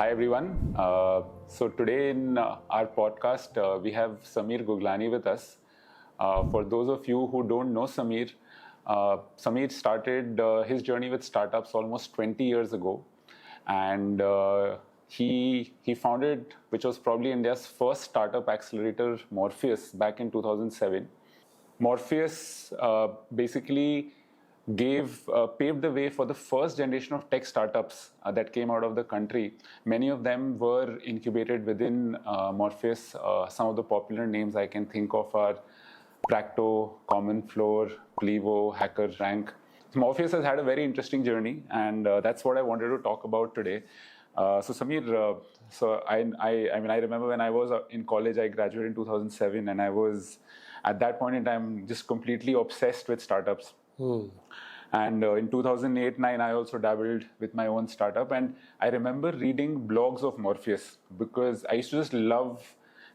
Hi everyone. So today in our podcast, we have Sameer Guglani with us. For those of you who don't know Sameer, Sameer started his journey with startups almost 20 years ago, and he founded, which was probably India's first startup accelerator, Morpheus, back in 2007. Morpheus basically paved the way for the first generation of tech startups that came out of the country. Many of them were incubated within Morpheus. Some of the popular names I can think of are Practo, Common Floor, Plevo, HackerRank. Morpheus has had a very interesting journey, and that's what I wanted to talk about today. So Sameer, I remember when I was in college, I graduated in 2007, and I was at that point in time just completely obsessed with startups. And in 2008-9, I also dabbled with my own startup, and I remember reading blogs of Morpheus because I used to just love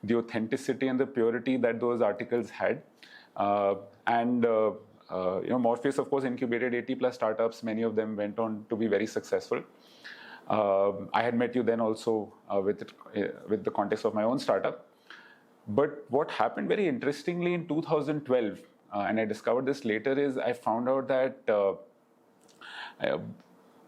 the authenticity and the purity that those articles had. Morpheus, of course, incubated 80 plus startups. Many of them went on to be very successful. I had met you then also with the context of my own startup. But what happened very interestingly in 2012, and I discovered this later, is I found out that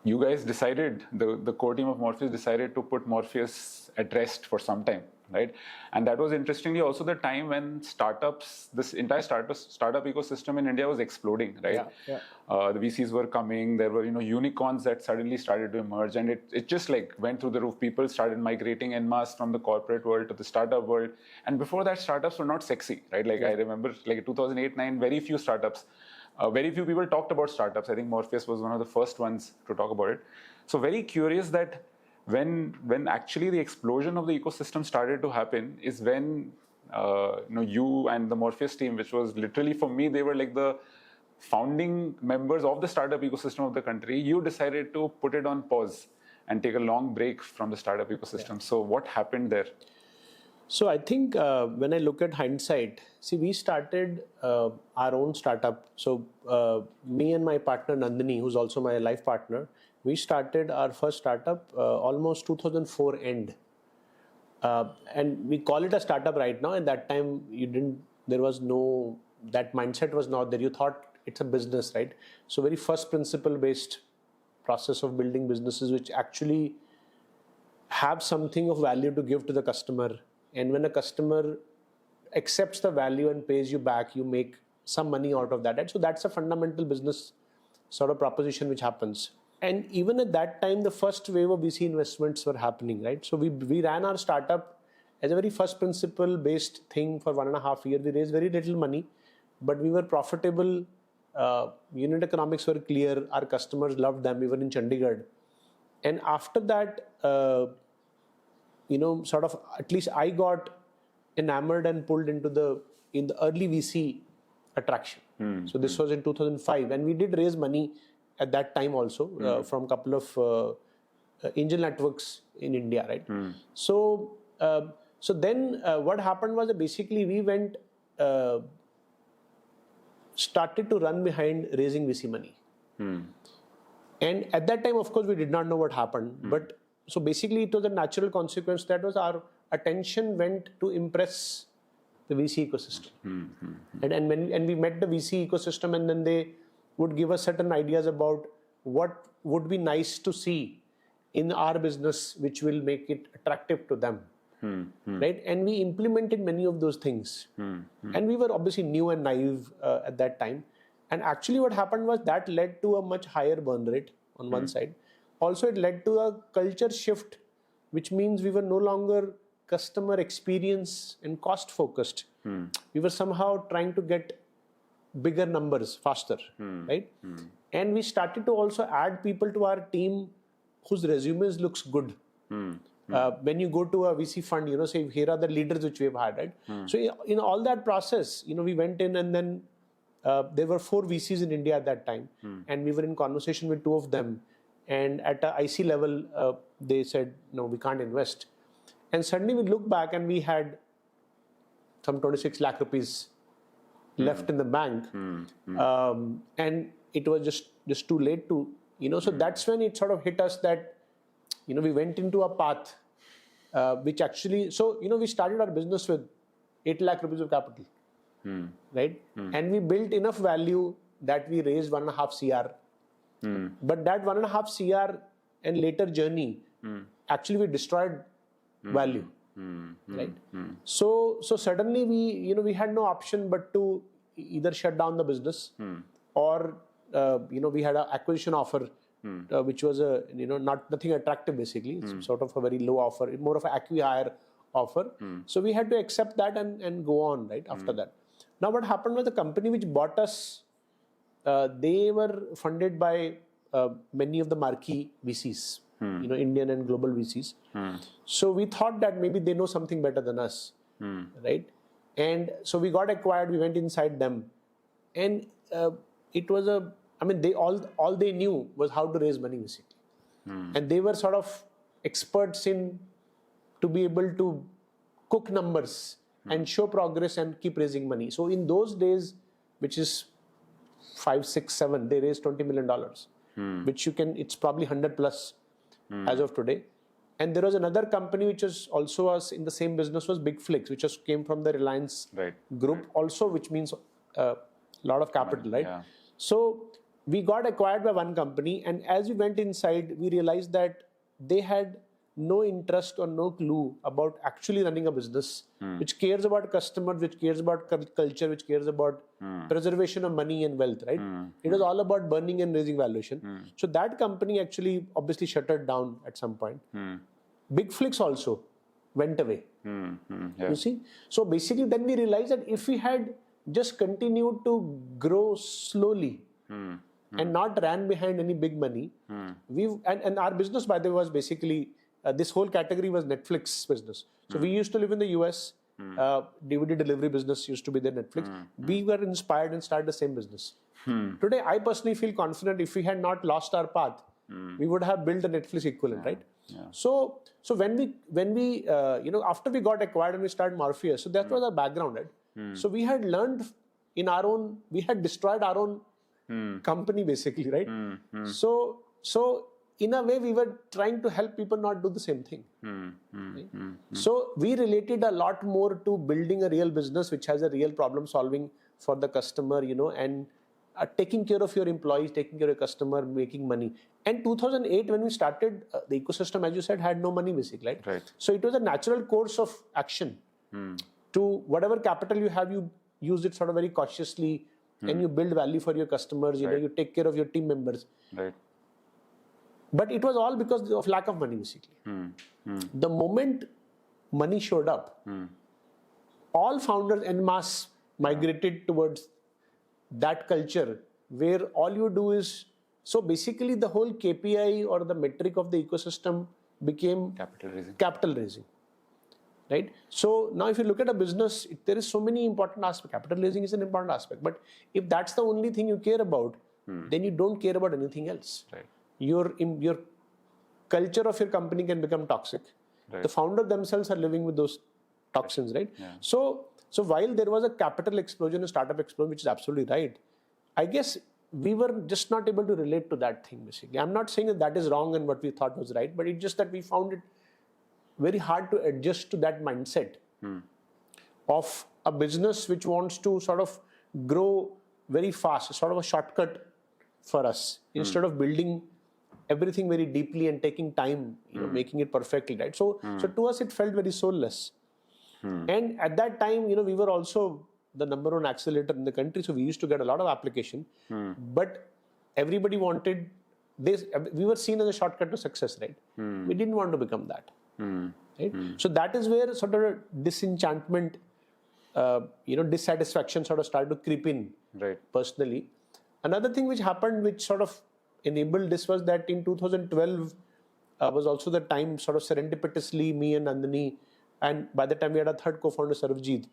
you guys decided, the core team of Morpheus decided to put Morpheus at rest for some time, right? And that was interestingly also the time when startups, this entire startup ecosystem in India was exploding, right? The VCs were coming, there were unicorns that suddenly started to emerge, and it just like went through the roof. People started migrating en masse from the corporate world to the startup world. And before that, startups were not sexy, right? I remember like 2008-9, very few startups. Very few people talked about startups. I think Morpheus was one of the first ones to talk about it. So very curious that when actually the explosion of the ecosystem started to happen is when you and the Morpheus team, which was literally, for me, they were like the founding members of the startup ecosystem of the country, you decided to put it on pause and take a long break from the startup ecosystem. So what happened there? So I think when I look at hindsight, see, we started our own startup. So me and my partner Nandini, who's also my life partner, we started our first startup almost 2004 end. And we call it a startup right now. And that time that mindset was not there. You thought it's a business, right? So very first principle based process of building businesses which actually have something of value to give to the customer. And when a customer accepts the value and pays you back, you make some money out of that. Right? So that's a fundamental business sort of proposition which happens. And even at that time, the first wave of VC investments were happening, right? So we ran our startup as a very first principle based thing for 1.5 years. We raised very little money, but we were profitable. Unit economics were clear. Our customers loved them. We were in Chandigarh. And after that, sort of, at least I got enamored and pulled into the early VC attraction. So this was in 2005, and we did raise money at that time also from a couple of angel networks in India, right? So then what happened was that basically we started to run behind raising VC money. And at that time, of course, we did not know what happened, but so basically, it was a natural consequence. That was our attention went to impress the VC ecosystem. And we met the VC ecosystem, and then they would give us certain ideas about what would be nice to see in our business, which will make it attractive to them. Right? And we implemented many of those things. And we were obviously new and naive at that time. And actually what happened was that led to a much higher burn rate on one side. Also, it led to a culture shift, which means we were no longer customer experience and cost focused. We were somehow trying to get bigger numbers faster, right? And we started to also add people to our team whose resumes looks good. When you go to a VC fund, say, here are the leaders which we have had, right? So in all that process, we went in, and then there were 4 VCs in India at that time. And we were in conversation with 2 of them. And at the IC level, they said, no, we can't invest. And suddenly we look back and we had some 26 lakh rupees left in the bank. And it was just too late to, so that's when it sort of hit us that we went into a path which actually, so, we started our business with 8 lakh rupees of capital, right? And we built enough value that we raised 1.5 CR. But that 1.5 CR and later journey, actually we destroyed value, right? So suddenly we had no option but to either shut down the business or, we had an acquisition offer, which was nothing attractive basically. It's sort of a very low offer, more of an acqui-hire offer. So we had to accept that and go on, right, after that. Now what happened was the company which bought us, they were funded by many of the marquee VCs, Indian and global VCs. So we thought that maybe they know something better than us, right? And so we got acquired, we went inside them. And it was they all they knew was how to raise money basically. And they were sort of experts in to be able to cook numbers and show progress and keep raising money. So in those days, which is 5, 6, 7, they raised $20 million, which it's probably 100 plus as of today. And there was another company which was also us in the same business, was Big Flix, which came from the Reliance group also, which means a lot of capital, right? Yeah. So we got acquired by one company, and as we went inside, we realized that they had no interest or no clue about actually running a business which cares about customers, which cares about culture, which cares about preservation of money and wealth, right? It was all about burning and raising valuation. So that company actually obviously shuttered down at some point. Big Flix also went away. Yeah. You see? So basically then we realized that if we had just continued to grow slowly and not ran behind any big money, and our business, by the way, was basically this whole category was Netflix business. So we used to live in the US. DVD delivery business used to be there, Netflix. We were inspired and started the same business. Today, I personally feel confident if we had not lost our path, we would have built a Netflix equivalent, right? Yeah. So when we after we got acquired and we started Morpheus, so that was our background, right? So we had learned we had destroyed our own company basically, right? So in a way, we were trying to help people not do the same thing. Right? So we related a lot more to building a real business which has a real problem solving for the customer, and taking care of your employees, taking care of your customer, making money. And 2008, when we started, the ecosystem, as you said, had no money basically, right? So it was a natural course of action. To whatever capital you have, you use it sort of very cautiously, and you build value for your customers. You take care of your team members. Right. But it was all because of lack of money, basically. The moment money showed up, all founders en masse migrated towards that culture where all you do is, so basically the whole KPI or the metric of the ecosystem became capital raising. Right? So now if you look at a business, there is so many important aspects. Capital raising is an important aspect. But if that's the only thing you care about, then you don't care about anything else. Right. Your culture of your company can become toxic. Right. The founder themselves are living with those toxins, right? Yeah. So while there was a capital explosion, a startup explosion, which is absolutely right, I guess we were just not able to relate to that thing, basically. I'm not saying that is wrong and what we thought was right, but it's just that we found it very hard to adjust to that mindset of a business which wants to sort of grow very fast, sort of a shortcut for us, instead of building everything very deeply and taking time, making it perfectly, right? So to us, it felt very soulless. And at that time, we were also the number one accelerator in the country. So we used to get a lot of application, but everybody wanted this. We were seen as a shortcut to success, right? We didn't want to become that. Right? So that is where sort of a disenchantment, dissatisfaction sort of started to creep in. Right. Personally. Another thing which happened, which sort of enabled this, was that in 2012 was also the time, sort of serendipitously, me and Nandini, and by the time we had a third co-founder, Sarvjit,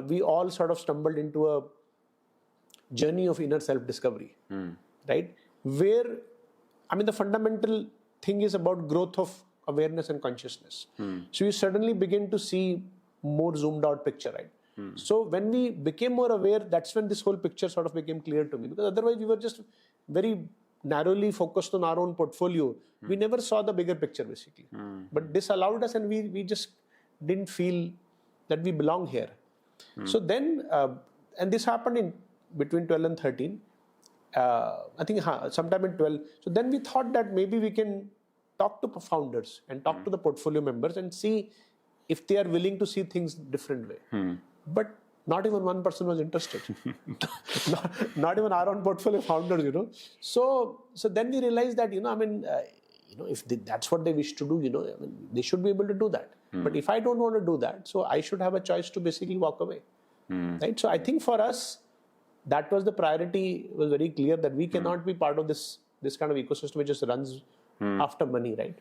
we all sort of stumbled into a journey of inner self-discovery, right? Where, the fundamental thing is about growth of awareness and consciousness. So you suddenly begin to see more zoomed out picture, right? So when we became more aware, that's when this whole picture sort of became clear to me, because otherwise we were just very narrowly focused on our own portfolio, we never saw the bigger picture basically. But this allowed us, and we just didn't feel that we belong here. So then, and this happened in between 12 and 13. I think sometime in 12. So then we thought that maybe we can talk to founders and talk to the portfolio members and see if they are willing to see things different way. But not even one person was interested. not even our own portfolio founders, So then we realized that, if that's what they wish to do, they should be able to do that. But if I don't want to do that, so I should have a choice to basically walk away. Right? So I think for us, that was the priority. It was very clear that we cannot be part of this kind of ecosystem which just runs after money, right?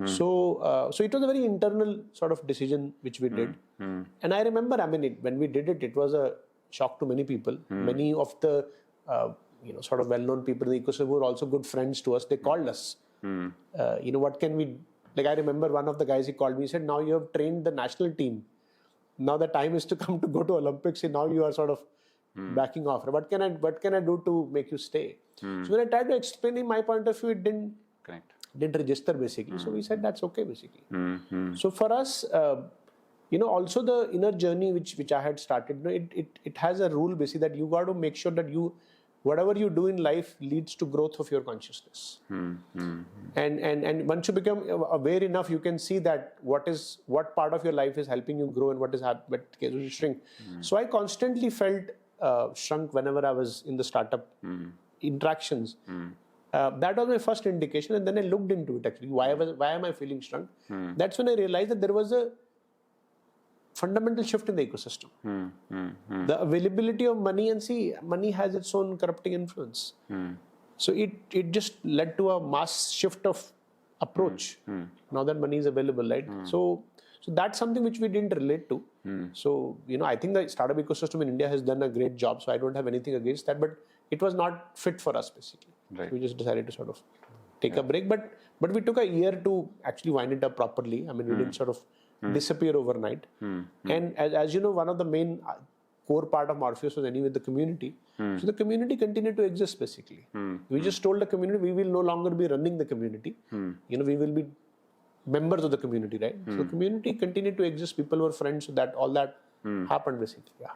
So it was a very internal sort of decision which we did. And I remember, when we did it, it was a shock to many people. Many of the sort of well-known people in the ecosystem were also good friends to us. They called us. What can we? Like I remember one of the guys, he called me. He said, "Now you have trained the national team. Now the time is to come to go to Olympics. And now you are sort of backing off. What can I do to make you stay?" So when I tried to explain in my point of view, it didn't register basically. So we said that's okay basically. So for us, also the inner journey which I had started, it has a rule basically that you got to make sure that whatever you do in life leads to growth of your consciousness. And once you become aware enough, you can see that what part of your life is helping you grow and what is shrink. So I constantly felt shrunk whenever I was in the startup interactions. That was my first indication, and then I looked into it actually. Why am I feeling shrunk? That's when I realized that there was a fundamental shift in the ecosystem. The availability of money, and money has its own corrupting influence. So it just led to a mass shift of approach. Now that money is available, right? So that's something which we didn't relate to. So, I think the startup ecosystem in India has done a great job. So I don't have anything against that, but it was not fit for us basically. Right. So we just decided to sort of take a break, but we took a year to actually wind it up properly. We didn't sort of disappear overnight. And as you know, one of the main core part of Morpheus was anyway the community. So the community continued to exist basically. We just told the community we will no longer be running the community. We will be members of the community, right? So the community continued to exist. People were friends. So that all that happened basically. Yeah.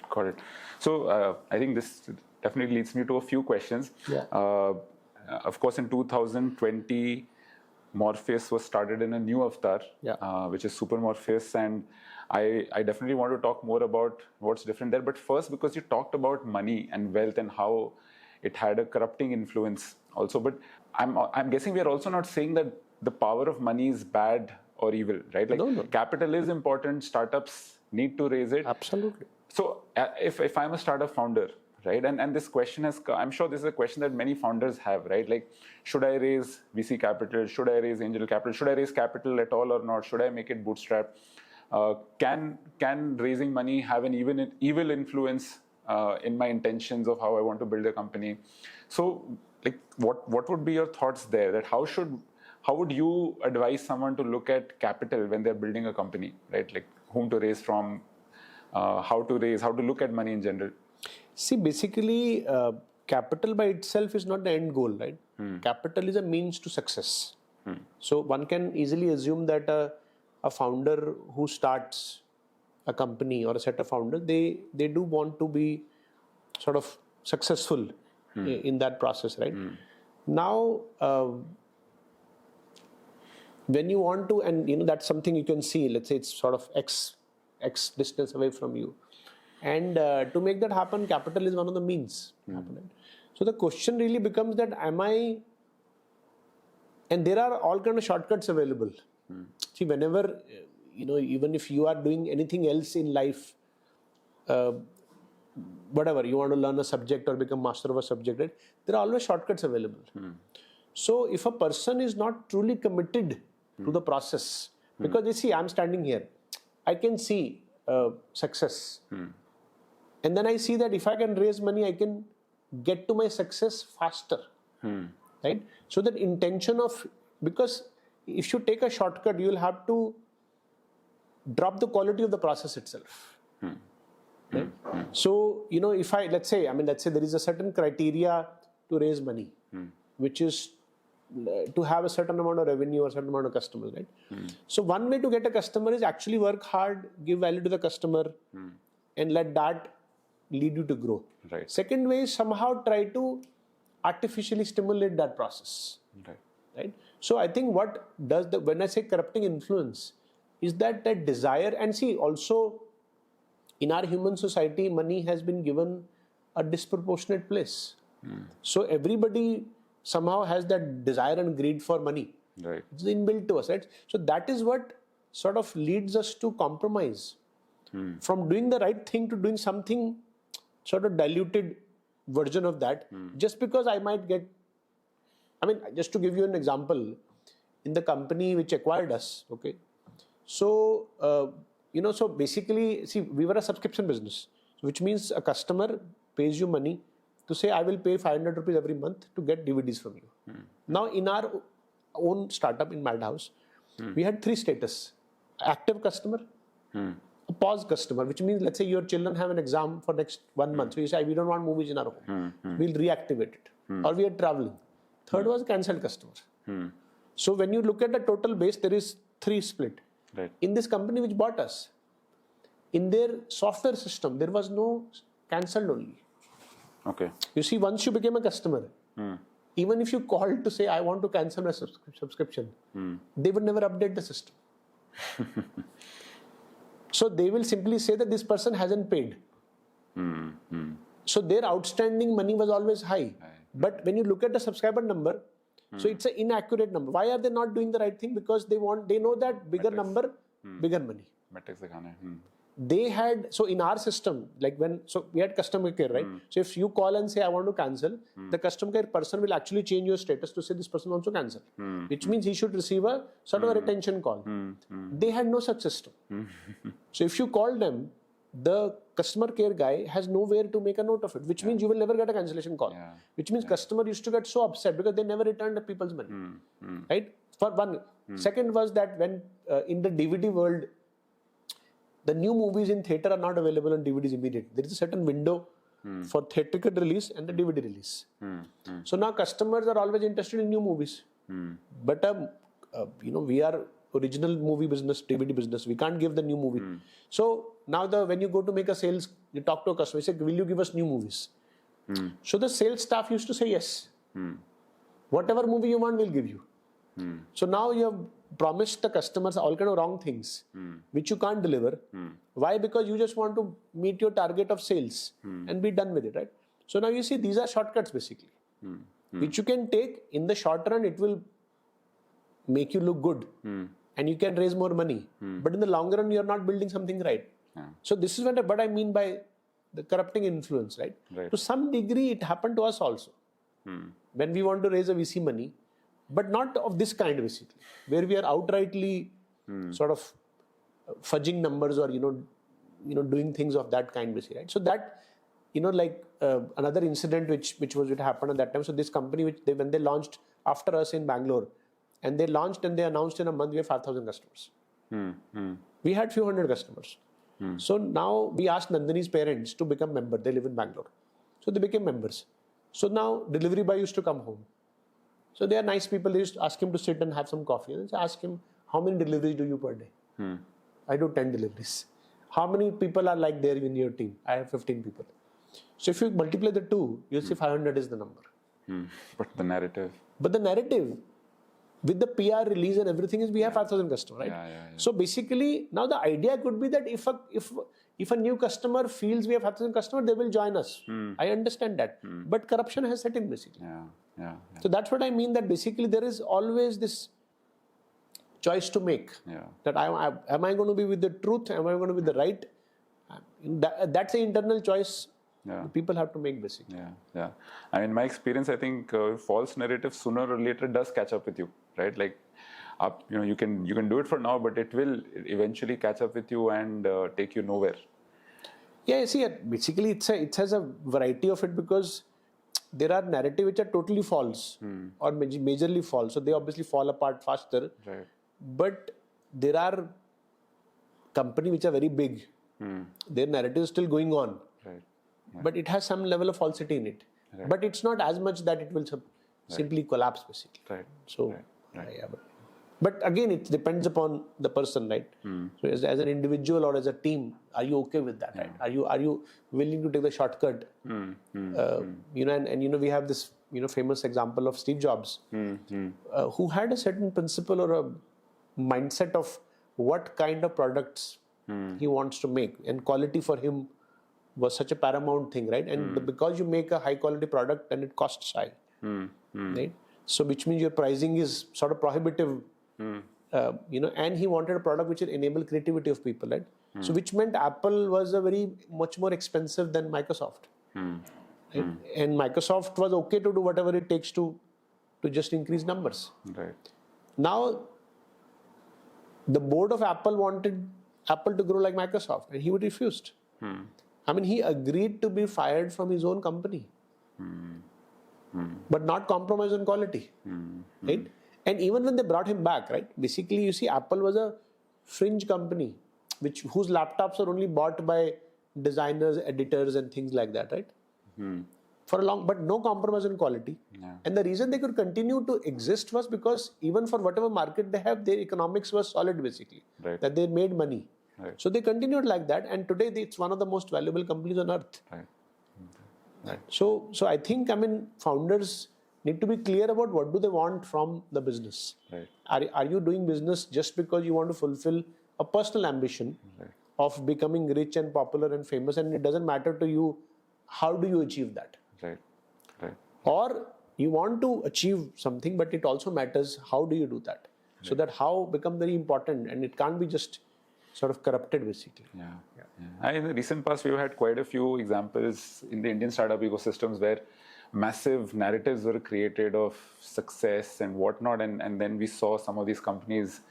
Got it. So I think this definitely leads me to a few questions. Yeah. Of course, in 2020, Morpheus was started in a new avatar, which is Supermorpheus, and I definitely want to talk more about what's different there. But first, because you talked about money and wealth and how it had a corrupting influence also. But I'm guessing we are also not saying that the power of money is bad or evil, right? Like No. Capital is important. Startups need to raise it. Absolutely. So if I'm a startup founder, right, and this question I'm sure this is a question that many founders have, right? Like, should I raise VC capital? Should I raise angel capital? Should I raise capital at all or not? Should I make it bootstrap? Can raising money have an evil influence in my intentions of how I want to build a company? So, like, what would be your thoughts there? That how would you advise someone to look at capital when they're building a company, right? Like, whom to raise from, how to look at money in general? See, basically, capital by itself is not the end goal, right? Capital is a means to success. So one can easily assume that a founder who starts a company or a set of founders, they do want to be sort of successful in that process, right? Now, when you want to, and that's something you can see, let's say it's sort of X distance away from you. And to make that happen, capital is one of the means. So the question really becomes that and there are all kind of shortcuts available. See, whenever, even if you are doing anything else in life, whatever, you want to learn a subject or become master of a subject, right? There are always shortcuts available. So if a person is not truly committed to the process, because you see, I'm standing here, I can see success. And then I see that if I can raise money, I can get to my success faster. Right? So that intention because if you take a shortcut, you will have to drop the quality of the process itself. Right? So, if let's say there is a certain criteria to raise money, which is to have a certain amount of revenue or a certain amount of customers, right? So one way to get a customer is actually work hard, give value to the customer, and let that lead you to grow. Right. Second way is somehow try to artificially stimulate that process. Right. So I think what does when I say corrupting influence is that desire, and see also in our human society, money has been given a disproportionate place. So everybody somehow has that desire and greed for money. Right. It's inbuilt to us, right? So that is what sort of leads us to compromise from doing the right thing to doing something sort of diluted version of that, just because I might get. I mean, just to give you an example, in the company which acquired us, okay, so so basically, see, we were a subscription business, which means a customer pays you money to say, I will pay 500 rupees every month to get DVDs from you. Now, in our own startup in Madhouse, we had 3 status: active customer, a pause customer, which means, let's say your children have an exam for next 1 month, so you say, we don't want movies in our home, we'll reactivate it, or we are traveling. Third was cancelled customer. So when you look at the total base, there is 3 split. Right. In this company which bought us, in their software system, there was no cancelled only. Okay. You see, once you became a customer, even if you called to say, I want to cancel my subscription, they would never update the system. So they will simply say that this person hasn't paid. So their outstanding money was always high. But when you look at the subscriber number, so it's an inaccurate number. Why are they not doing the right thing? Because they know that bigger number, bigger money. Metrics dikhana hai. They had, so in our system, so we had customer care, right? So if you call and say, I want to cancel, the customer care person will actually change your status to say this person wants to cancel, which means he should receive a sort of a retention call. They had no such system. So if you call them, the customer care guy has nowhere to make a note of it, which means you will never get a cancellation call, which means customer used to get so upset because they never returned the people's money, right? For one. Second was that when in the DVD world, the new movies in theatre are not available on DVDs immediately. There is a certain window for theatrical release and the DVD release. So now customers are always interested in new movies. But we are original movie business, DVD business. We can't give the new movie. So now when you go to make a sales, you talk to a customer, you say, will you give us new movies? So the sales staff used to say yes. Whatever movie you want, we'll give you. So now you have promised the customers all kind of wrong things, which you can't deliver. Why? Because you just want to meet your target of sales and be done with it, right? So now you see, these are shortcuts basically, which you can take in the short run. It will make you look good and you can raise more money. But in the long run, you're not building something right. So this is what I mean by the corrupting influence, right? To some degree, it happened to us also. When we want to raise a VC money, but not of this kind basically, where we are outrightly sort of fudging numbers or, doing things of that kind basically, right? So that, another incident which happened at that time. So this company, when they launched after us in Bangalore, and they launched and they announced in a month we have 5,000 customers. We had few hundred customers. So now we asked Nandini's parents to become member. They live in Bangalore. So they became members. So now delivery boy used to come home. So they are nice people. They used to ask him to sit and have some coffee. And ask him, how many deliveries do you per day? I do 10 deliveries. How many people are like there in your team? I have 15 people. So if you multiply the two, you'll see 500 is the number. But the narrative with the PR release and everything is we have 5,000 customers, right? So basically, now the idea could be that if a new customer feels we have 5,000 customers, they will join us. I understand that. But corruption has set in basically. So that's what I mean, that basically there is always this choice to make. That am I going to be with the truth? Am I going to be the right? That's an internal choice. People have to make basically. I mean, my experience, I think false narrative sooner or later does catch up with you, right? Like, you can do it for now, but it will eventually catch up with you and take you nowhere. Yeah, see, basically it has a variety of it, because there are narratives which are totally false or majorly false. So they obviously fall apart faster. Right. But there are companies which are very big. Their narrative is still going on. Right. But it has some level of falsity in it. But it's not as much that it will simply collapse, basically. Right. So, yeah, but again, it depends upon the person, right? So, as an individual or as a team, are you okay with that, right? Are you willing to take the shortcut? And we have this famous example of Steve Jobs, who had a certain principle or a mindset of what kind of products he wants to make, and quality for him was such a paramount thing, right? And because you make a high quality product, and it costs high, right? So which means your pricing is sort of prohibitive, and he wanted a product which will enable creativity of people, right? So which meant Apple was much more expensive than Microsoft, right? And Microsoft was okay to do whatever it takes to just increase numbers. Right. Now, the board of Apple wanted Apple to grow like Microsoft, and he refused. I mean, he agreed to be fired from his own company, but not compromise on quality, right? And even when they brought him back, right? Basically, you see, Apple was a fringe company, whose laptops are only bought by designers, editors, and things like that, right? For a long, but no compromise on quality. And the reason they could continue to exist was because even for whatever market they have, their economics was solid, basically, that they made money. So they continued like that, and today it's one of the most valuable companies on earth. So I think, founders need to be clear about what do they want from the business. Are you doing business just because you want to fulfill a personal ambition of becoming rich and popular and famous, and it doesn't matter to you how do you achieve that? Or you want to achieve something, but it also matters how do you do that? So that how becomes very important, and it can't be just sort of corrupted, basically. In the recent past, we've had quite a few examples in the Indian startup ecosystems where massive narratives were created of success and whatnot, and then we saw some of these companies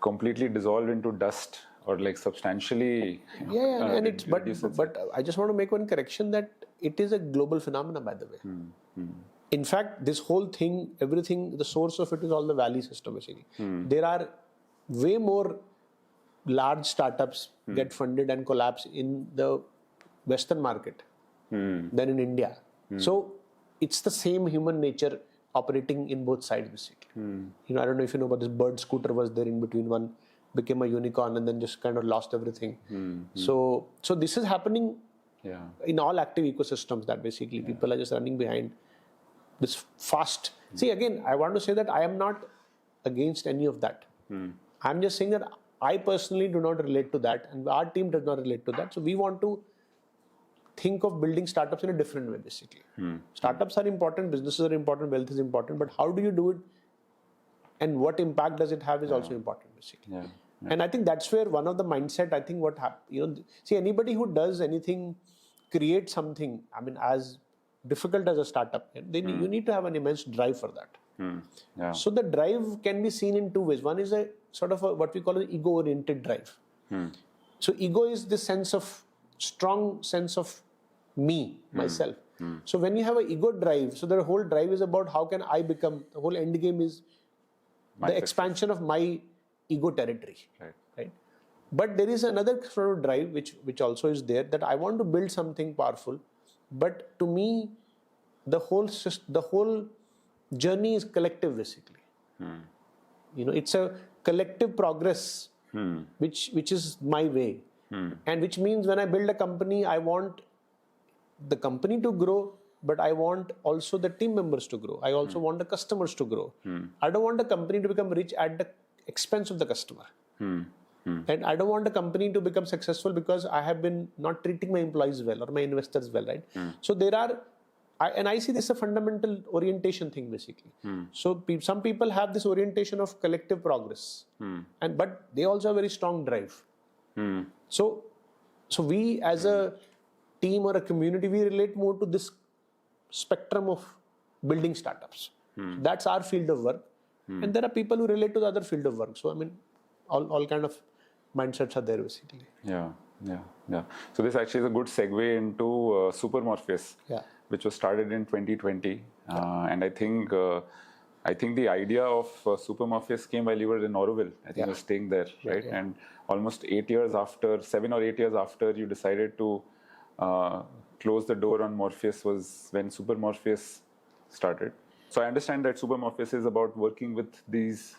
completely dissolve into dust or like substantially. But I just want to make one correction that it is a global phenomenon, by the way. In fact, this whole thing, everything, the source of it is all the Valley system, basically. There are way more large startups get funded and collapse in the Western market than in India. So it's the same human nature operating in both sides, basically. I don't know if you know about this Bird Scooter was there in between. One became a unicorn and then just kind of lost everything. So this is happening in all active ecosystems, that basically people are just running behind this fast. See, again, I want to say that I am not against any of that. I'm just saying that I personally do not relate to that, and our team does not relate to that. So we want to think of building startups in a different way, basically. Startups are important, businesses are important, wealth is important, but how do you do it and what impact does it have is also important, basically. And I think that's where one of the mindset, I think what happens, see, anybody who does anything, create something, as difficult as a startup, then you need to have an immense drive for that. So the drive can be seen in two ways. One is a sort of what we call an ego-oriented drive. So ego is this strong sense of me, myself. So when you have an ego drive, so the whole drive is about how can I become, the whole end game is the expansion of my ego territory. Right? But there is another sort of drive which also is there, that I want to build something powerful, but to me, the whole journey is collective, basically. It's a collective progress, which is my way. And which means when I build a company, I want the company to grow, but I want also the team members to grow. I also want the customers to grow. I don't want the company to become rich at the expense of the customer. And I don't want the company to become successful because I have been not treating my employees well or my investors well, right? So I see this as a fundamental orientation thing, basically. So some people have this orientation of collective progress, but they also have a very strong drive. So we as a team or a community, we relate more to this spectrum of building startups. That's our field of work. And there are people who relate to the other field of work. So all kind of mindsets are there, basically. Yeah. So this actually is a good segue into Supermorpheus, which was started in 2020. And I think the idea of Supermorpheus came while you were in Auroville. I think you were staying there, right? And almost 7 or 8 years after you decided to close the door on Morpheus was when Supermorpheus started. So I understand that Supermorpheus is about working with these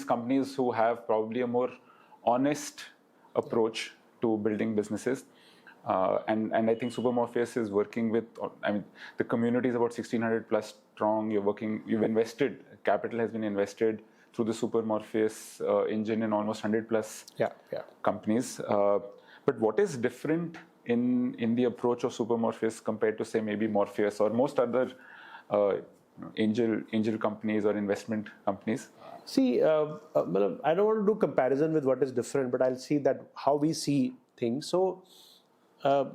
companies who have probably a more honest approach to building businesses. And I think Supermorpheus is working with, the community is about 1,600 plus strong. You've invested, capital has been invested through the Supermorpheus engine in almost 100 plus companies. But what is different in the approach of Supermorpheus compared to, say, maybe Morpheus or most other angel companies or investment companies? See, I don't want to do comparison with what is different, but I'll see that how we see things. So,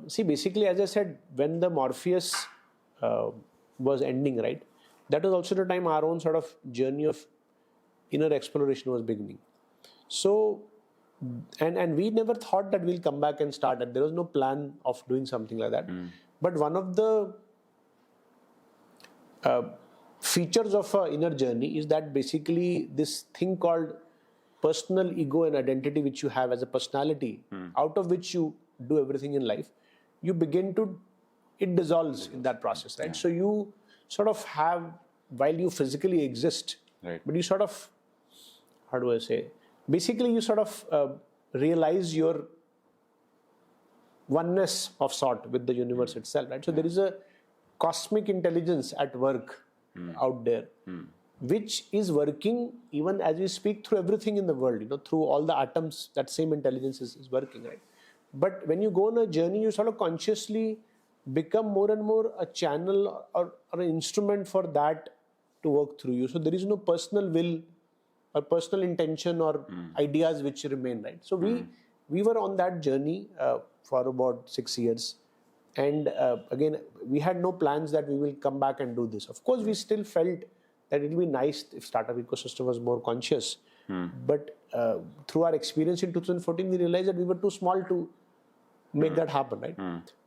see, basically, as I said, when the Morpheus was ending, right, that was also the time our own sort of journey of inner exploration was beginning. So, and we never thought that we'll come back and start it. There was no plan of doing something like that. But one of the features of our inner journey is that basically this thing called personal ego and identity, which you have as a personality, out of which you do everything in life, you begin to, it dissolves in that process, right? So you sort of have, while you physically exist, but you sort of, how do I say, basically you sort of realize your oneness of sort with the universe itself, right? So there is a cosmic intelligence at work out there, which is working even as we speak through everything in the world, through all the atoms, that same intelligence is working, right? But when you go on a journey, you sort of consciously become more and more a channel or an instrument for that to work through you. So there is no personal will or personal intention or ideas which remain, right? So we were on that journey for about 6 years. And again, we had no plans that we will come back and do this. Of course, we still felt that it would be nice if startup ecosystem was more conscious. But through our experience in 2014, we realized that we were too small to make that happen, right?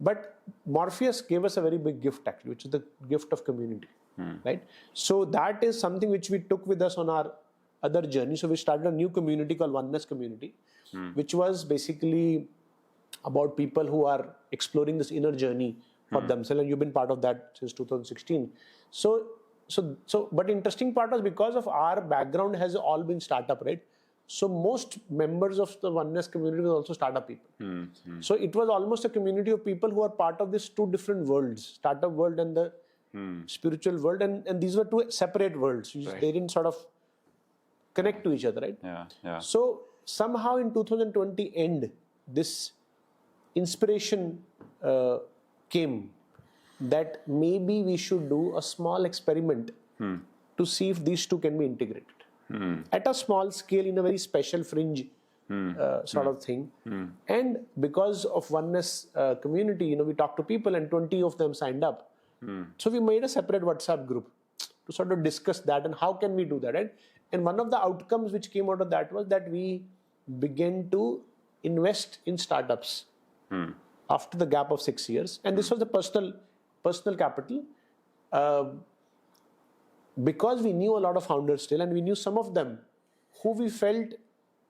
But Morpheus gave us a very big gift, actually, which is the gift of community, right? So that is something which we took with us on our other journey. So we started a new community called Oneness Community, which was basically about people who are exploring this inner journey for themselves, and you've been part of that since 2016. So, but interesting part was because of our background has all been startup, right? So most members of the Oneness community were also startup people. So it was almost a community of people who are part of these two different worlds, startup world and the spiritual world, and these were two separate worlds. They didn't sort of connect to each other, right? So somehow in 2020 end, this inspiration came that maybe we should do a small experiment to see if these two can be integrated at a small scale in a very special fringe sort of thing. And because of Oneness community, we talked to people and 20 of them signed up. So we made a separate WhatsApp group to sort of discuss that and how can we do that, right? And one of the outcomes which came out of that was that we began to invest in startups after the gap of 6 years. And this was the personal capital. Because we knew a lot of founders still, and we knew some of them who we felt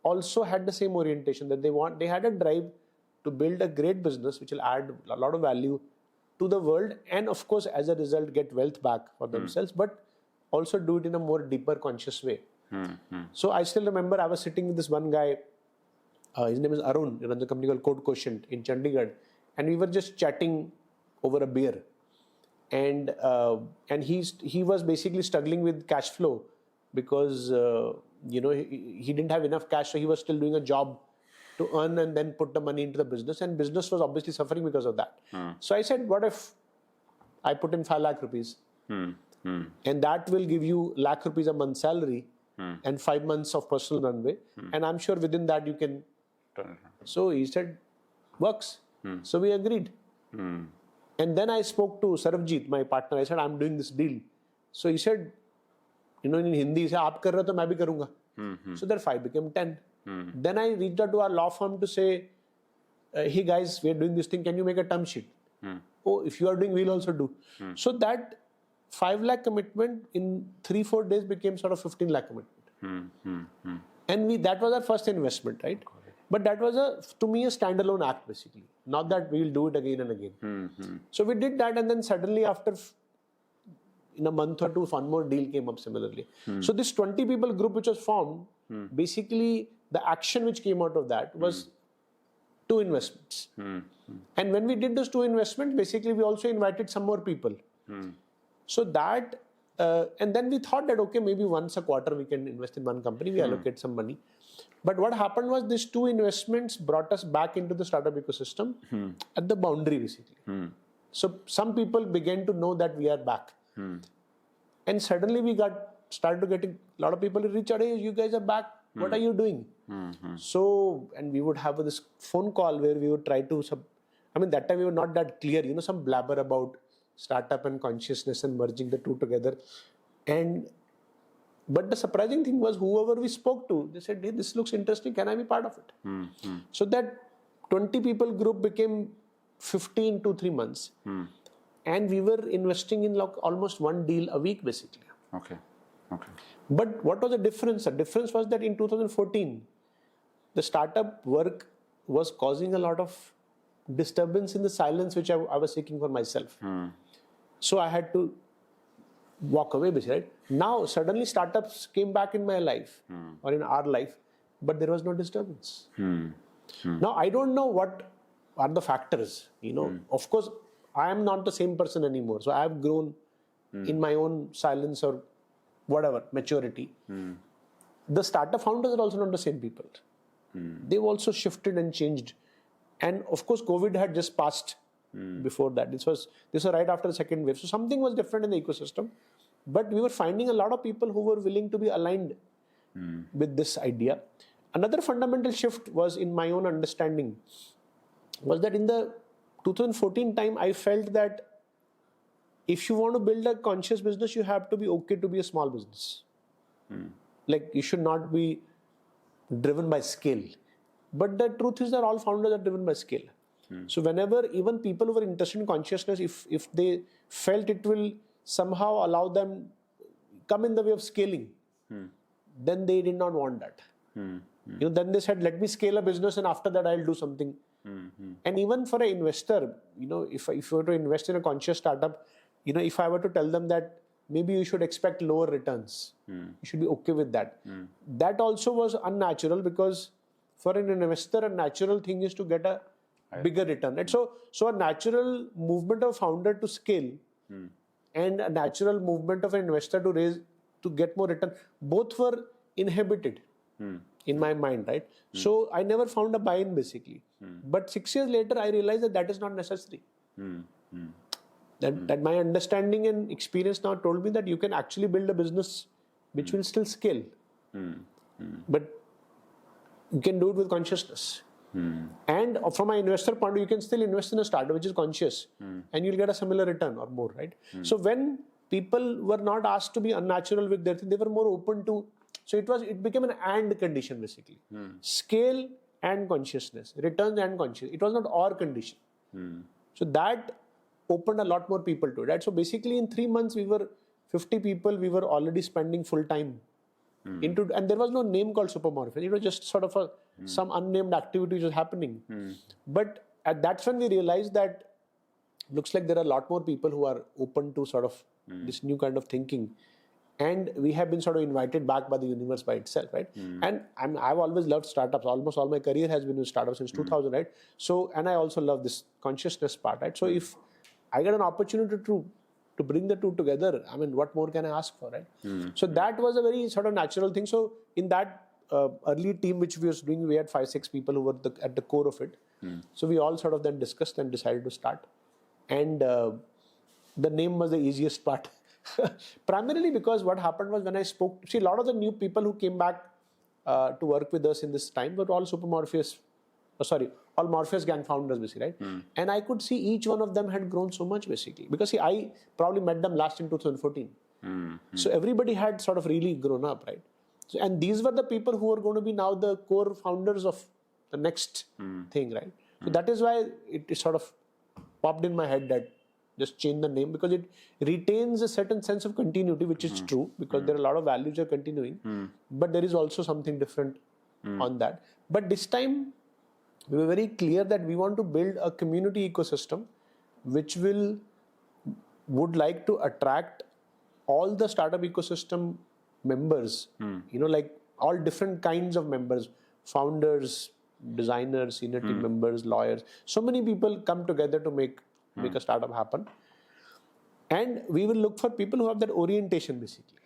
also had the same orientation, that they had a drive to build a great business which will add a lot of value to the world, and of course as a result get wealth back for themselves, but also do it in a more deeper conscious way. So I still remember I was sitting with this one guy, his name is Arun, he runs a company called Code Quotient in Chandigarh, and we were just chatting over a beer. And he was basically struggling with cash flow because he didn't have enough cash, so he was still doing a job to earn and then put the money into the business, and business was obviously suffering because of that. So I said, what if I put in 5 lakh rupees and that will give you lakh rupees a month salary and 5 months of personal runway, and I'm sure within that you can. So he said, works. So we agreed. And then I spoke to Sarabjit, my partner. I said, I'm doing this deal. So he said, in Hindi, he said, aap kar rahe ho, to main bhi karunga. So that 5 became 10. Then I reached out to our law firm to say, hey guys, we're doing this thing. Can you make a term sheet? Oh, if you are doing, we'll also do. So that 5 lakh commitment in 3-4 days became sort of 15 lakh commitment. And that was our first investment, right? But that was to me a standalone act basically. Not that we'll do it again and again. So we did that, and then suddenly after in a month or two, one more deal came up similarly. So this 20 people group which was formed, basically the action which came out of that was 2 investments. And when we did those 2 investments, basically we also invited some more people. So that, and then we thought that, okay, maybe once a quarter we can invest in one company, we allocate some money. But what happened was these 2 investments brought us back into the startup ecosystem at the boundary basically. So some people began to know that we are back. And suddenly we started getting a lot of people reach out, hey, you guys are back. What are you doing? So, and we would have this phone call where we would try to, that time we were not that clear, some blabber about startup and consciousness and merging the 2 together. But the surprising thing was whoever we spoke to, they said, hey, this looks interesting. Can I be part of it? So that 20 people group became 50 in 2-3 months. And we were investing in like almost 1 deal a week basically. Okay. But what was the difference? The difference was that in 2014, the startup work was causing a lot of disturbance in the silence which I was seeking for myself. So I had to walk away basically. Right? Now suddenly startups came back in my life or in our life, but there was no disturbance. Now I don't know what are the factors. Of course, I am not the same person anymore. So I have grown in my own silence or whatever, maturity. The startup founders are also not the same people. They've also shifted and changed. And of course, COVID had just passed before that. This was right after the second wave. So something was different in the ecosystem. But we were finding a lot of people who were willing to be aligned with this idea. Another fundamental shift was in my own understanding was that in the 2014 time, I felt that if you want to build a conscious business, you have to be okay to be a small business. Like you should not be driven by scale. But the truth is that all founders are driven by scale. So whenever even people who were interested in consciousness, if they felt it will somehow allow them come in the way of scaling, then they did not want that. Then they said, let me scale a business and after that I'll do something. And even for an investor, if you were to invest in a conscious startup, if I were to tell them that maybe you should expect lower returns, you should be okay with that. That also was unnatural because for an investor, a natural thing is to get a bigger return. Right? So a natural movement of founder to scale and a natural movement of an investor to get more return, both were inhibited in my mind, right? So I never found a buy-in basically. But 6 years later, I realized that is not necessary. That my understanding and experience now told me that you can actually build a business which will still scale. But you can do it with consciousness. And from an investor point of view, you can still invest in a startup which is conscious and you'll get a similar return or more, right? So when people were not asked to be unnatural with their thing, they were more open to, so it became an and condition basically. Scale and consciousness, returns and consciousness. It was not or condition. So that opened a lot more people to it, right? So basically in 3 months, we were 50 people, we were already spending full time into, and there was no name called Supermorpheus. It was just sort of some unnamed activity which was happening. But that's when we realized that looks like there are a lot more people who are open to sort of this new kind of thinking. And we have been sort of invited back by the universe by itself, right? And I've always loved startups. Almost all my career has been with startups since 2000, right? So, and I also love this consciousness part, right? So if I get an opportunity to bring the 2 together, what more can I ask for, right? So that was a very sort of natural thing. So in that early team which we was doing, we had 5-6 people who were at the core of it. So we all sort of then discussed and decided to start. And the name was the easiest part. Primarily because what happened was when I spoke, a lot of the new people who came back to work with us in this time were all all Morpheus gang founders basically, right? And I could see each one of them had grown so much basically. Because I probably met them last in 2014. So everybody had sort of really grown up, right? So, and these were the people who are going to be now the core founders of the next thing, right? So that is why it sort of popped in my head that just change the name, because it retains a certain sense of continuity, which is true, because there are a lot of values are continuing, but there is also something different on that. But this time, we were very clear that we want to build a community ecosystem which would like to attract all the startup ecosystem members, like all different kinds of members, founders, designers, senior team members, lawyers. So many people come together to make a startup happen. And we will look for people who have that orientation basically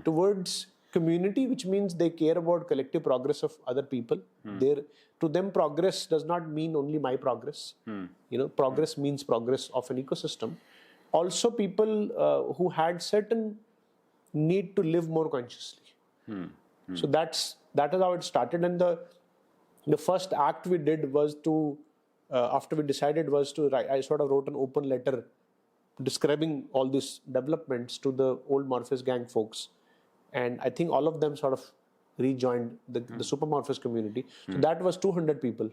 towards community, which means they care about collective progress of other people. To them, progress does not mean only my progress. Progress means progress of an ecosystem. Also, people who had certain need to live more consciously. So that is how it started. And the first act we did was to, after we decided, was to write. I sort of wrote an open letter describing all these developments to the old Morpheus gang folks. And I think all of them sort of rejoined the Supermorpheus community. So that was 200 people.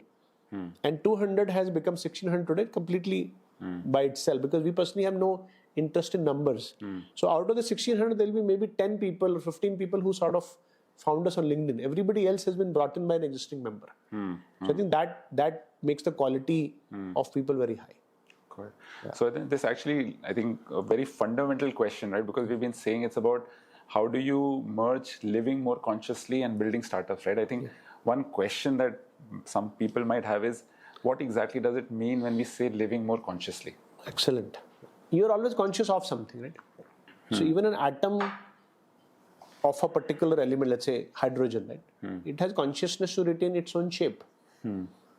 And 200 has become 1600 today completely by itself, because we personally have no interest in numbers. So out of the 1600, there will be maybe 10 people or 15 people who sort of found us on LinkedIn. Everybody else has been brought in by an existing member. So I think that makes the quality of people very high. Yeah. So I think this actually, a very fundamental question, right? Because we've been saying it's about how do you merge living more consciously and building startups, right? I think one question that some people might have is, what exactly does it mean when we say living more consciously? Excellent. You're always conscious of something, right? So even an atom of a particular element, let's say hydrogen, right? It has consciousness to retain its own shape.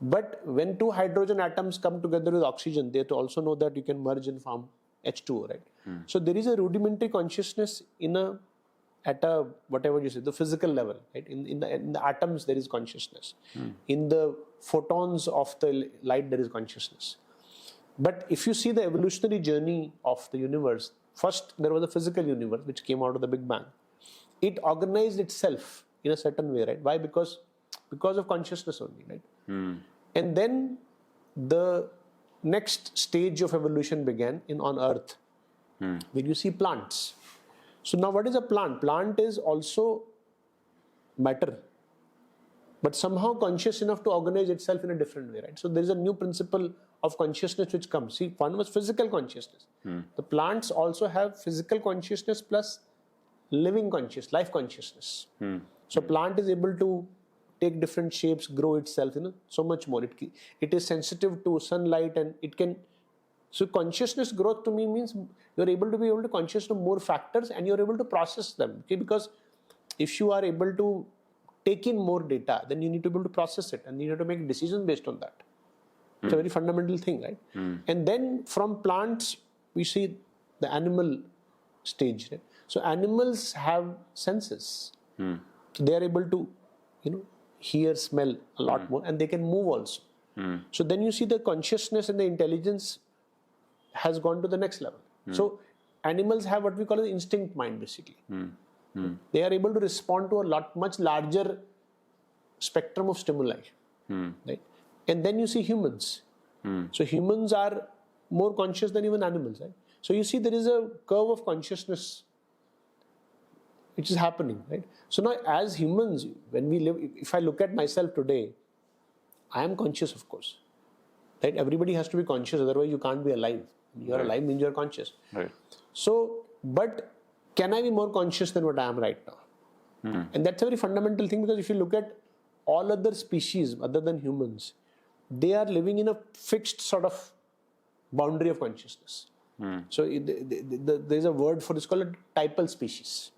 But when two hydrogen atoms come together with oxygen, they also know that you can merge and form H2O, right? So there is a rudimentary consciousness at a whatever you say, the physical level, right? In the atoms there is consciousness. In the photons of the light there is consciousness. But if you see the evolutionary journey of the universe, first there was a physical universe which came out of the Big Bang. It organized itself in a certain way, right? Why? Because of consciousness only, right? And then the next stage of evolution began on Earth, when you see plants. So now what is a plant? Plant is also matter, but somehow conscious enough to organize itself in a different way, right? So there is a new principle of consciousness which comes. See, one was physical consciousness. The plants also have physical consciousness plus living consciousness, life consciousness. So plant is able to take different shapes, grow itself, so much more. It is sensitive to sunlight, and it can. So consciousness growth to me means you're able to conscious of more factors, and you're able to process them. Okay, because if you are able to take in more data, then you need to be able to process it, and you have to make decisions based on that. It's a very fundamental thing, right? And then from plants we see the animal stage, right? So animals have senses. So they are able to, hear, smell a lot more, and they can move also. So then you see the consciousness and the intelligence has gone to the next level. So animals have what we call the instinct mind, basically. They are able to respond to much larger spectrum of stimuli, right? And then you see humans. So humans are more conscious than even animals, right? So you see there is a curve of consciousness which is happening, right? So now as humans, when we live, if I look at myself today, I am conscious, of course, right? Everybody has to be conscious, otherwise you can't be alive. You're alive means you're conscious. Right. So, but can I be more conscious than what I am right now? And that's a very fundamental thing, because if you look at all other species other than humans, they are living in a fixed sort of boundary of consciousness. So there's a word for this called a typal species.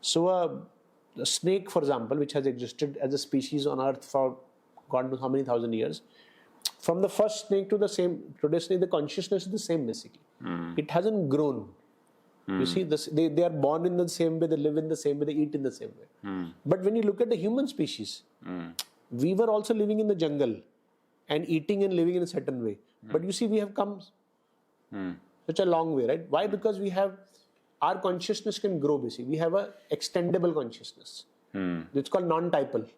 So a snake, for example, which has existed as a species on Earth for God knows how many thousand years, from the first snake to today's snake, the consciousness is the same basically. It hasn't grown. You see, they are born in the same way, they live in the same way, they eat in the same way. But when you look at the human species, we were also living in the jungle and eating and living in a certain way. But you see, we have come such a long way, right? Why? Because our consciousness can grow basically. We have a extendable consciousness. It's called non-typal.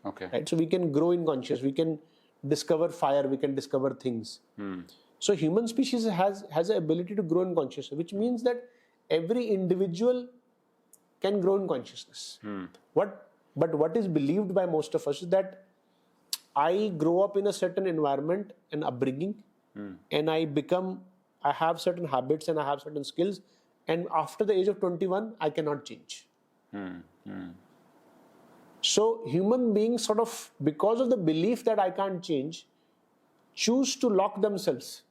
Okay. Right? So we can grow in consciousness. We can discover fire. We can discover things. So human species has the ability to grow in consciousness, which means that every individual can grow in consciousness. But what is believed by most of us is that I grow up in a certain environment and upbringing, and I have certain habits and I have certain skills, and after the age of 21, I cannot change. So human beings sort of, because of the belief that I can't change, choose to lock themselves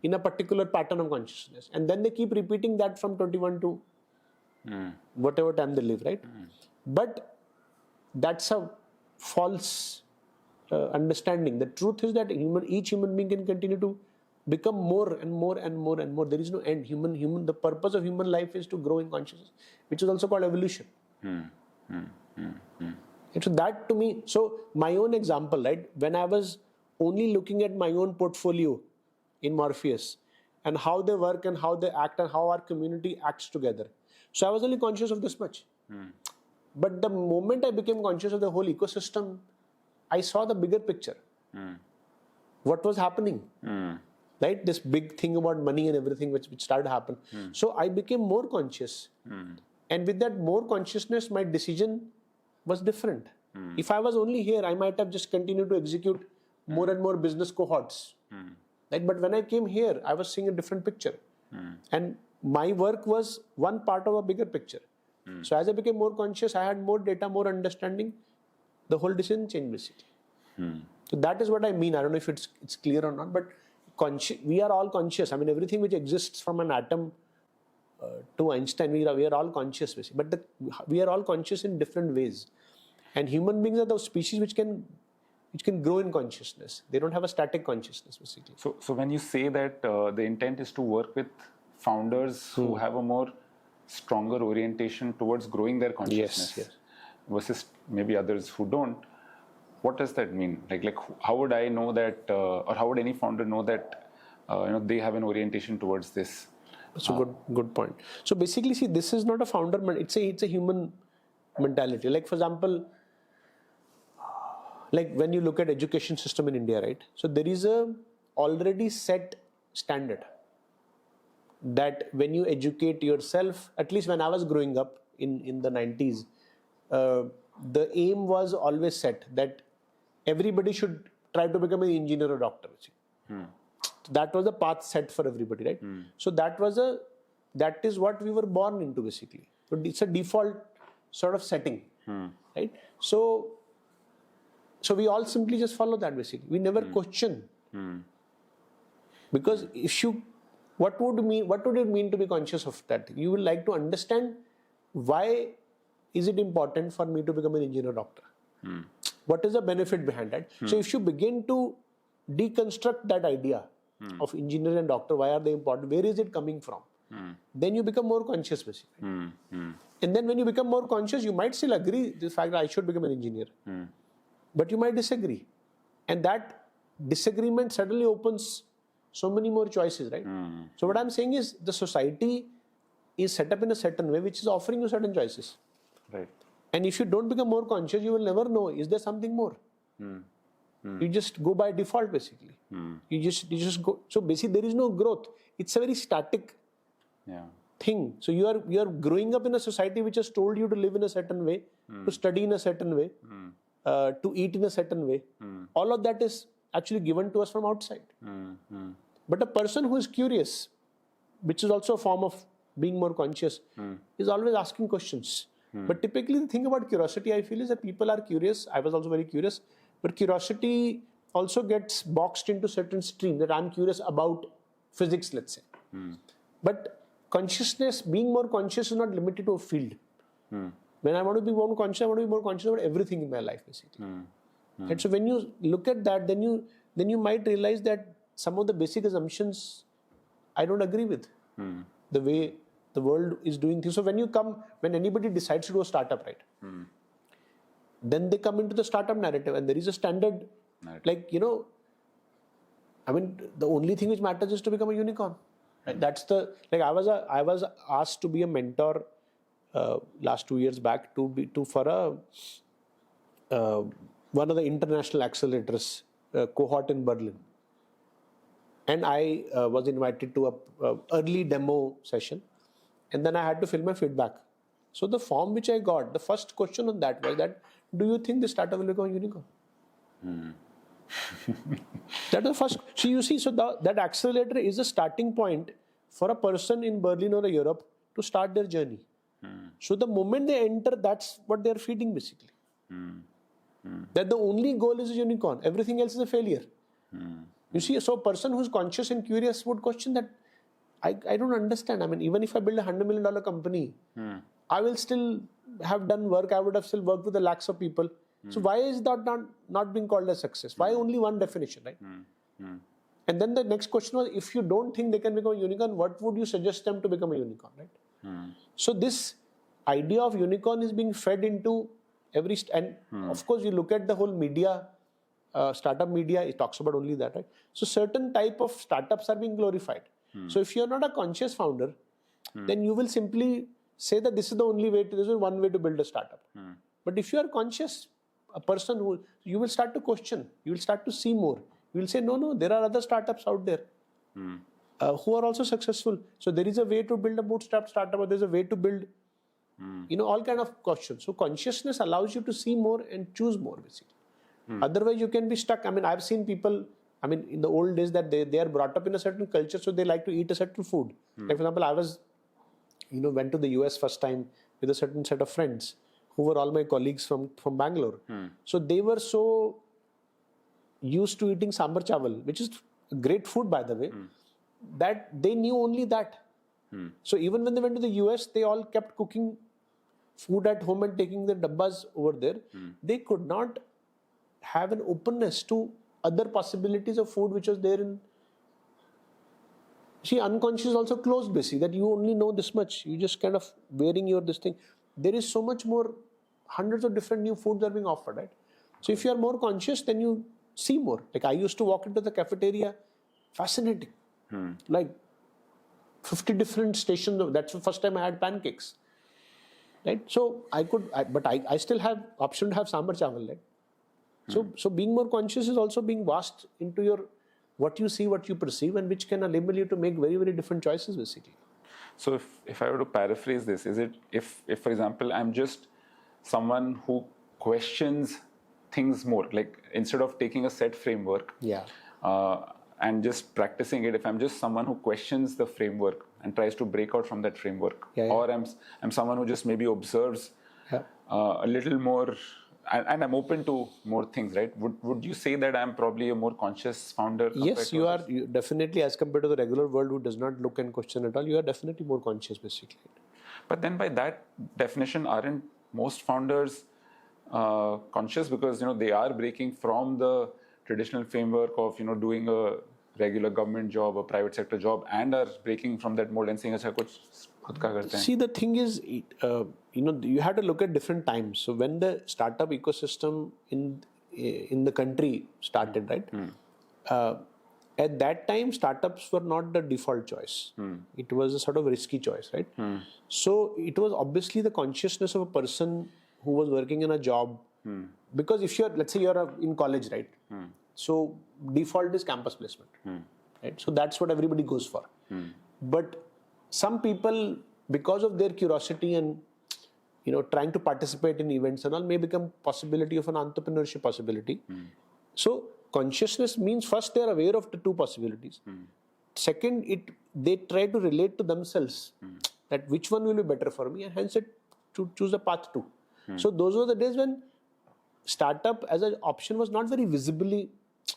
in a particular pattern of consciousness. And then they keep repeating that from 21 to whatever time they live, right? But that's a false understanding. The truth is that each human being can continue to become more and more and more and more. There is no end. The purpose of human life is to grow in consciousness, which is also called evolution. And so that to me, so my own example, right? When I was only looking at my own portfolio in Morpheus and how they work and how they act and how our community acts together. So I was only conscious of this much. But the moment I became conscious of the whole ecosystem, I saw the bigger picture. What was happening? Right? This big thing about money and everything which started to happen. So I became more conscious. And with that more consciousness, my decision was different. If I was only here, I might have just continued to execute more and more business cohorts. Right? But when I came here, I was seeing a different picture. And my work was one part of a bigger picture. So as I became more conscious, I had more data, more understanding. The whole decision changed basically. So that is what I mean. I don't know if it's clear or not, but we are all conscious. I mean, everything which exists from an atom to Einstein, we are all conscious basically. But we are all conscious in different ways. And human beings are those species which can grow in consciousness. They don't have a static consciousness basically. So when you say that the intent is to work with founders who have a more stronger orientation towards growing their consciousness versus maybe others who don't, what does that mean? Like how would I know that, or how would any founder know that they have an orientation towards this? That's a good point. So basically, see, this is not a founder, it's a human mentality. Like for example, like when you look at education system in India, right? So there is a already set standard that when you educate yourself, at least when I was growing up in the 90s, the aim was always set that everybody should try to become an engineer or doctor. That was the path set for everybody, right? So that is what we were born into basically. So it's a default sort of setting, right? So we all simply just follow that basically. We never question. Because what would it mean to be conscious of that? You will like to understand why is it important for me to become an engineer or doctor? What is the benefit behind that? So if you begin to deconstruct that idea of engineer and doctor, why are they important? Where is it coming from? Then you become more conscious basically. And then when you become more conscious, you might still agree with the fact that I should become an engineer. But you might disagree. And that disagreement suddenly opens so many more choices, right? So what I'm saying is the society is set up in a certain way which is offering you certain choices. Right. And if you don't become more conscious, you will never know, is there something more? You just go by default basically. You just go. So basically there is no growth. It's a very static thing. So you are growing up in a society which has told you to live in a certain way, to study in a certain way, to eat in a certain way. All of that is actually given to us from outside. But a person who is curious, which is also a form of being more conscious, is always asking questions. But typically the thing about curiosity, I feel, is that people are curious. I was also very curious. But curiosity also gets boxed into certain stream, that I'm curious about physics, let's say. But consciousness, being more conscious is not limited to a field. When I want to be more conscious, I want to be more conscious about everything in my life, basically. And so when you look at that, then you might realize that some of the basic assumptions I don't agree with. The way the world is doing things. So when anybody decides to do a startup, right? Then they come into the startup narrative, and there is a standard, like, I mean, the only thing which matters is to become a unicorn. Right? That's I was asked to be a mentor last 2 years back for one of the international accelerators cohort in Berlin. And I was invited to a early demo session, and then I had to fill my feedback. So the form which I got, the first question on that was that, do you think the startup will become a unicorn? That's the first. So you see, so that accelerator is a starting point for a person in Berlin or Europe to start their journey. So the moment they enter, that's what they're feeding basically. That the only goal is a unicorn. Everything else is a failure. You see, so a person who's conscious and curious would question that, I don't understand. I mean, even if I build $100 million company, I will still have done work. I would have still worked with the lakhs of people. So why is that not being called a success? Why only one definition, right? And then the next question was, if you don't think they can become a unicorn, what would you suggest them to become a unicorn, right? So this idea of unicorn is being fed into every, and of course you look at the whole media, startup media, it talks about only that, right? So certain type of startups are being glorified. So if you're not a conscious founder, then you will simply say that this is the only way, this is one way to build a startup. But if you are conscious, a person who, you will start to question, you will start to see more. You will say, no, there are other startups out there who are also successful. So there is a way to build a bootstrap startup, or there's a way to build, all kind of questions. So consciousness allows you to see more and choose more, basically. Otherwise, you can be stuck. I mean, I've seen people, I mean, in the old days that they are brought up in a certain culture, so they like to eat a certain food. Like, for example, I was, went to the US first time with a certain set of friends who were all my colleagues from Bangalore. So they were so used to eating sambar chawal, which is great food, by the way, that they knew only that. So even when they went to the US, they all kept cooking food at home and taking their dabbas over there. They could not have an openness to other possibilities of food which was there in. See, unconscious is also closed, basically, that you only know this much. You just kind of wearing your this thing. There is so much more, hundreds of different new foods are being offered, right? So if you are more conscious, then you see more. Like, I used to walk into the cafeteria, fascinating. Like 50 different stations. That's the first time I had pancakes, right? So I still have option to have sambar chawal, right? So being more conscious is also being vast into your, what you see, what you perceive, and which can enable you to make very, very different choices, basically. So if I were to paraphrase this, is it, if for example, I'm just someone who questions things more, like instead of taking a set framework and just practicing it, if I'm just someone who questions the framework and tries to break out from that framework, or I'm someone who just maybe observes a little more, and I'm open to more things, right? Would you say that I'm probably a more conscious founder? Yes, you are. You definitely, as compared to the regular world who does not look and question at all, you are definitely more conscious, basically. But then by that definition, aren't most founders conscious, because they are breaking from the traditional framework of doing a regular government job or private sector job, and are breaking from that mold and saying, "Acha, kuch khud ka karte hain." See, the thing is, you have to look at different times. So when the startup ecosystem in the country started, right? At that time, startups were not the default choice. It was a sort of risky choice, right? So it was obviously the consciousness of a person who was working in a job. Because if let's say you're in college, right? So default is campus placement, right? So that's what everybody goes for. But some people, because of their curiosity and trying to participate in events and all, may become possibility of an entrepreneurship possibility. So consciousness means, first, they are aware of the two possibilities. Second, they try to relate to themselves that which one will be better for me, and hence to choose a path to. So those were the days when startup as an option was not very visibly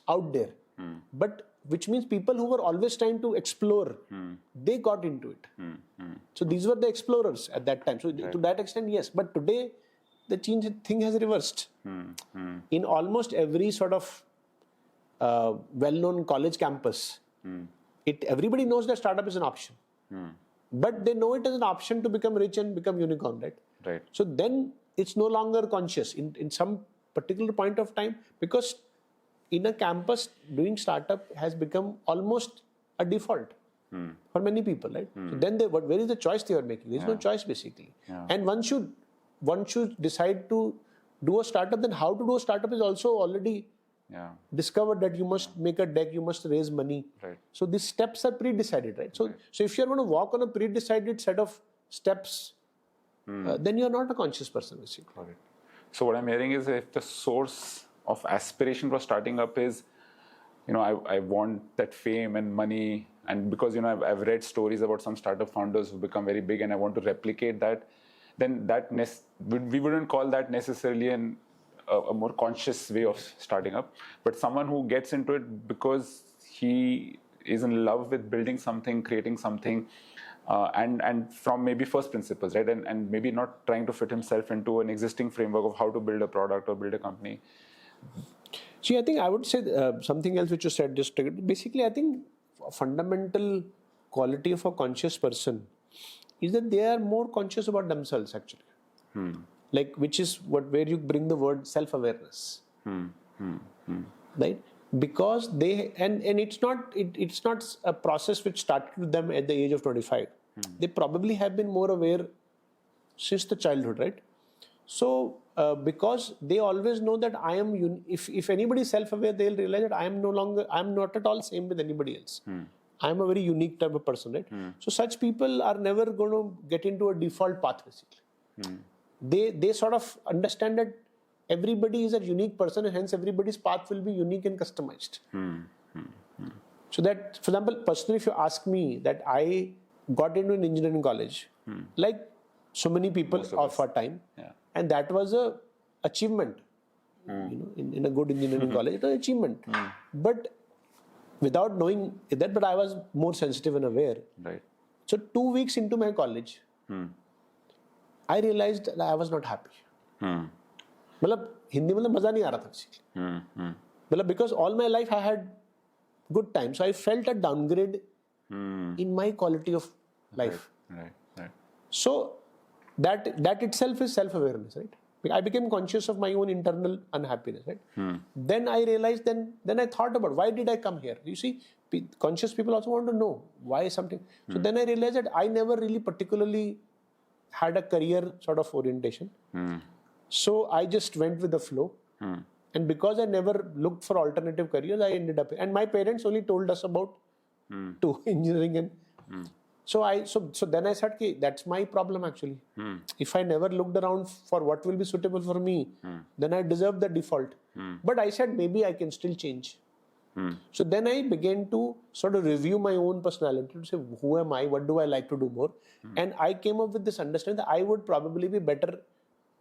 out there. But which means people who were always trying to explore, they got into it. So these were the explorers at that time. So to that extent, yes. But today, the thing has reversed. In almost every sort of well-known college campus, everybody knows that startup is an option. But they know it as an option to become rich and become unicorn, right? Right. So then it's no longer conscious in some particular point of time, because in a campus, doing startup has become almost a default for many people, right? So then where is the choice they are making? There is no choice, basically. And once you decide to do a startup, then how to do a startup is also already discovered, that you must make a deck, you must raise money. Right. So these steps are pre-decided, right? So if you're going to walk on a pre-decided set of steps, then you're not a conscious person, basically. Got it. So what I'm hearing is, if the source of aspiration for starting up is, I want that fame and money, and because I've read stories about some startup founders who become very big, and I want to replicate that. Then we wouldn't call that necessarily a more conscious way of starting up, but someone who gets into it because he is in love with building something, creating something, and from maybe first principles, right? And maybe not trying to fit himself into an existing framework of how to build a product or build a company. See, I think I would say something else which you said just basically, I think a fundamental quality of a conscious person is that they are more conscious about themselves actually. Like, which is where you bring the word self-awareness. Right? Because they, and it's not a process which started with them at the age of 25. They probably have been more aware since the childhood, right? So, because they always know that I am, if anybody is self-aware, they'll realize that I am not at all same with anybody else. I am a very unique type of person, right? So such people are never going to get into a default path, basically. They sort of understand that everybody is a unique person, and hence everybody's path will be unique and customized. So that, for example, personally, if you ask me that I got into an engineering college, like so many people of our time, and that was a achievement. In a good engineering college, it was an achievement. But without knowing that, but I was more sensitive and aware. Right. So 2 weeks into my college, I realized that I was not happy. मतलब हिंदी में मजा नहीं आ रहा था मतलब because all my life I had good time, so I felt a downgrade in my quality of life. Right. So that itself is self-awareness, right? I became conscious of my own internal unhappiness, right? Then I realized, then I thought about why did I come here? You see, conscious people also want to know why something. So then I realized that I never really particularly had a career sort of orientation. So I just went with the flow. And because I never looked for alternative careers, I ended up, and my parents only told us about to engineering and so then I said, okay, that's my problem actually. If I never looked around for what will be suitable for me, then I deserve the default. But I said maybe I can still change. So then I began to sort of review my own personality to say, who am I? What do I like to do more? And I came up with this understanding that I would probably be better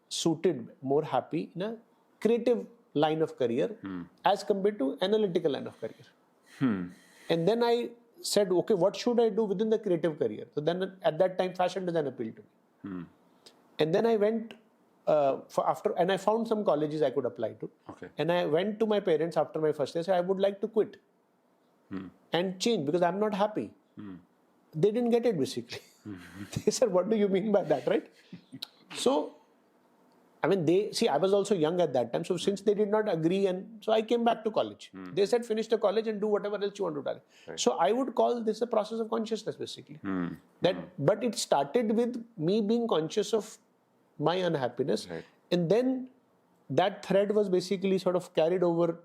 suited, more happy in a creative line of career as compared to analytical line of career. And then I said, okay, what should I do within the creative career? So then at that time, fashion design appealed to me. And then I went and I found some colleges I could apply to. Okay. And I went to my parents after my first year, I said, I would like to quit and change because I'm not happy. They didn't get it basically. They said, what do you mean by that, right? So, I mean, I was also young at that time. So since they did not agree, and so I came back to college. They said, finish the college and do whatever else you want to do. Right. So I would call this a process of consciousness, basically. But it started with me being conscious of my unhappiness. Right. And then that thread was basically sort of carried over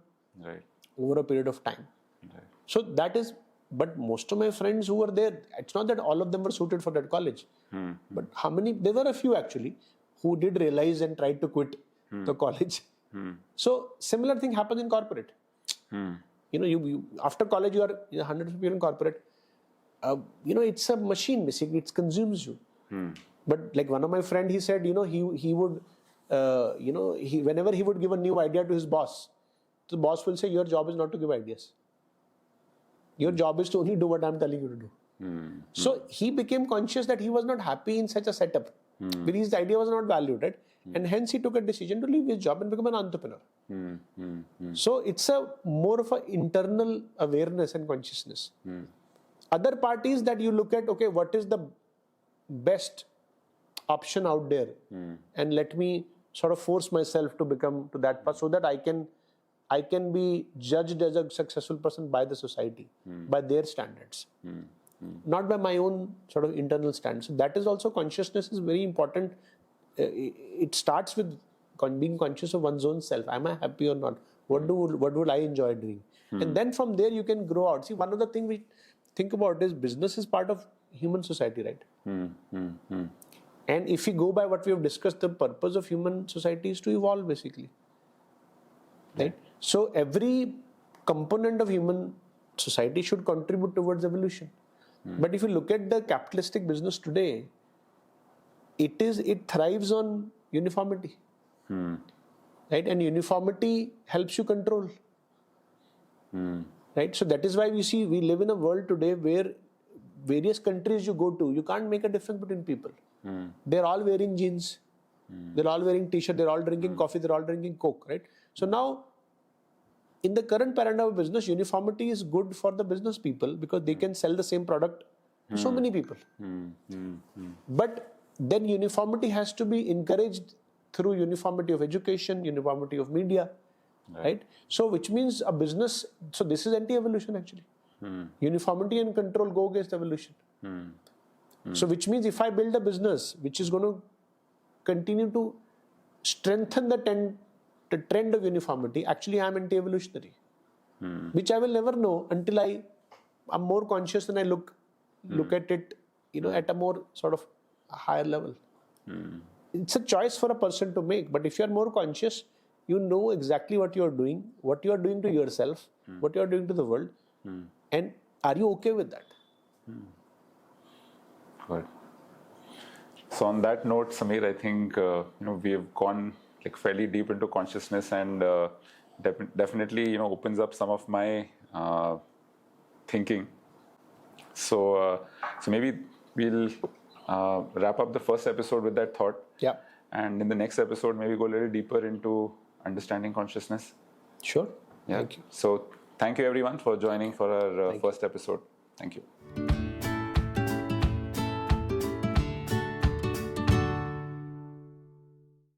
over a period of time. Right. So that is, but most of my friends who were there, it's not that all of them were suited for that college. But how many, there were a few actually, who did realize and tried to quit the college. So similar thing happens in corporate. You after college you are 100% in corporate. It's a machine basically. It consumes you. But like one of my friend, he said, he would, whenever he would give a new idea to his boss, the boss will say, your job is not to give ideas. Your job is to only do what I'm telling you to do. So he became conscious that he was not happy in such a setup. Because his idea was not valued, right? And hence he took a decision to leave his job and become an entrepreneur. So it's a more of an internal awareness and consciousness. Other parties that you look at, okay, what is the best option out there? And let me sort of force myself to become to that path so that I can be judged as a successful person by the society, by their standards. Not by my own sort of internal standards. So that is also, consciousness is very important. It starts with being conscious of one's own self. Am I happy or not? What would I enjoy doing? And then from there you can grow out. See, one of the things we think about is business is part of human society, right? And if we go by what we have discussed, the purpose of human society is to evolve basically. right? So every component of human society should contribute towards evolution. But if you look at the capitalistic business today, it thrives on uniformity, right? And uniformity helps you control, right? So that is why we live in a world today where various countries you go to, you can't make a difference between people. They're all wearing jeans, they're all wearing t-shirt, they're all drinking coffee, they're all drinking Coke, right? So now, in the current paradigm of business, uniformity is good for the business people because they can sell the same product to so many people. But then uniformity has to be encouraged through uniformity of education, uniformity of media, right? So which means a business, so this is anti-evolution actually. Uniformity and control go against evolution. So which means if I build a business which is going to continue to strengthen the trend of uniformity, actually I am anti-evolutionary, which I will never know until I am more conscious and I look at it, at a more sort of higher level. It's a choice for a person to make, but if you are more conscious, you know exactly what you are doing to yourself, what you are doing to the world, and are you okay with that? Good. So on that note, Sameer, I think we have gone like fairly deep into consciousness, and definitely opens up some of my thinking. So maybe we'll wrap up the first episode with that thought. Yeah. And in the next episode, maybe go a little deeper into understanding consciousness. Sure. Yeah. Thank you. So thank you everyone for joining for our first episode. Thank you.